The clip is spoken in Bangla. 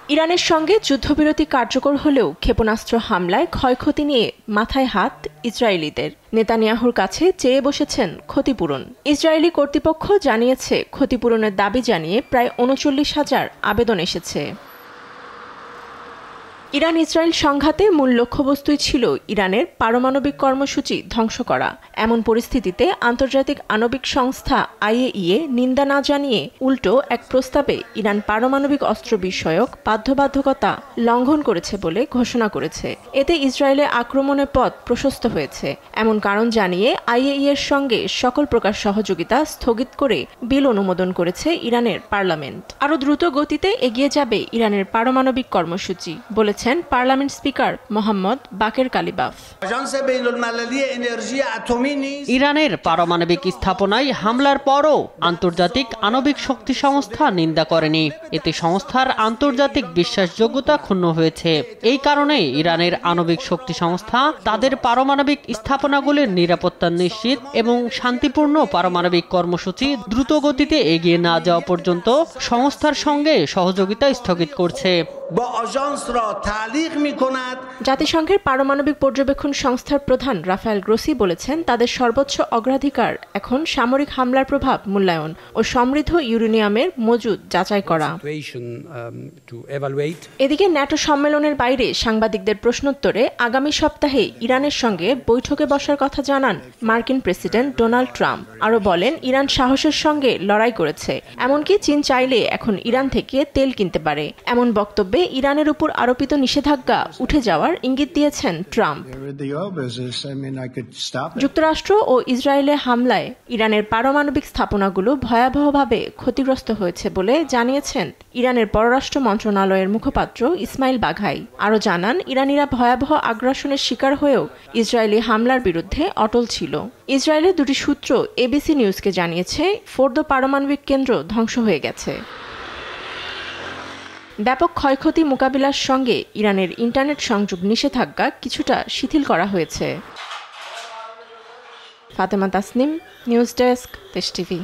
ইরানের সঙ্গে যুদ্ধবিরতি কার্যকর হলেও ক্ষেপণাস্ত্র হামলায় ক্ষয়ক্ষতি নিয়ে মাথায় হাত ইসরায়েলিদের। নেতানিয়াহুর কাছে চেয়ে বসেছেন ক্ষতিপূরণ। ইসরায়েলি কর্তৃপক্ষ জানিয়েছে, ক্ষতিপূরণের দাবি জানিয়ে প্রায় ৩৯,০০০ আবেদন এসেছে। ইরান ইসরায়েল সংঘাতে মূল লক্ষ্যবস্তুই ছিল ইরানের পারমাণবিক কর্মসূচি ধ্বংস করা। এমন পরিস্থিতিতে আন্তর্জাতিক আণবিক সংস্থা IAEA নিন্দা না জানিয়ে উল্টো এক প্রস্তাবে ইরান পারমাণবিক অস্ত্র বিষয়ক বাধ্যবাধকতা লঙ্ঘন করেছে বলে ঘোষণা করেছে। এতে ইসরায়েলে আক্রমণের পথ প্রশস্ত হয়েছে। এমন কারণ জানিয়ে IAEA-র সঙ্গে সকল প্রকার সহযোগিতা স্থগিত করে বিল অনুমোদন করেছে ইরানের পার্লামেন্ট। আরও দ্রুত গতিতে এগিয়ে যাবে ইরানের পারমাণবিক কর্মসূচি বলেছে পার্লামেন্ট স্পিকার মোহাম্মদ বাকের কালিবাফ। ইরানের পারমাণবিক স্থাপনায় হামলার পরও আন্তর্জাতিক আণবিক শক্তি সংস্থা নিন্দা করেনি। এতে সংস্থার আন্তর্জাতিক বিশ্বাসযোগ্যতা ক্ষুণ্ণ হয়েছে। এই কারণে ইরানের আণবিক শক্তি সংস্থা তাদের পারমাণবিক স্থাপনাগুলির নিরাপত্তা নিশ্চিত এবং শান্তিপূর্ণ পারমাণবিক কর্মসূচি দ্রুত গতিতে এগিয়ে না যাওয়া পর্যন্ত সংস্থার সঙ্গে সহযোগিতা স্থগিত করছে। জাতিসংঘের পারমাণবিক পর্যবেক্ষণ সংস্থার প্রধান রাফায়েল গ্রোসি বলেছেন, তাদের সর্বোচ্চ অগ্রাধিকার এখন সামরিক হামলার প্রভাব মূল্যায়ন ও সমৃদ্ধ ইউরেনিয়ামের মজুদ যাচাই করা। এদিকে ন্যাটো সম্মেলনের বাইরে সাংবাদিকদের প্রশ্নোত্তরে আগামী সপ্তাহে ইরানের সঙ্গে বৈঠকে বসার কথা জানান মার্কিন প্রেসিডেন্ট ডোনাল্ড ট্রাম্প। আরও বলেন, ইরান সাহসের সঙ্গে লড়াই করেছে, এমনকি চীন চাইলে এখন ইরান থেকে তেল কিনতে পারে। এমন বক্তব্যে ইরানের উপর আরোপিত নিষেধাজ্ঞা উঠে যাওয়ার ইঙ্গিত দিয়েছেন ট্রাম্প। যুক্তরাষ্ট্র ও ইসরায়েলের হামলায় ইরানের পারমাণবিক স্থাপনাগুলো ভয়াবহভাবে ক্ষতিগ্রস্ত হয়েছে বলে জানিয়েছেন ইরানের পররাষ্ট্র মন্ত্রণালয়ের মুখপাত্র ইসমাইল বাঘাই। আরও জানান, ইরানিরা ভয়াবহ আগ্রাসনের শিকার হয়েও ইসরায়েলি হামলার বিরুদ্ধে অটল ছিল। ইসরায়েলের দুটি সূত্র ABC নিউজকে জানিয়েছে, ফোর্দো পারমাণবিক কেন্দ্র ধ্বংস হয়ে গেছে। ব্যাপক ক্ষয়ক্ষতি মোকাবিলার সঙ্গে ইরানের ইন্টারনেট সংযোগ নিষেধাজ্ঞা কিছুটা শিথিল করা হয়েছে। ফাতেমা তাসনিম, নিউজ ডেস্ক, দেশ টিভি।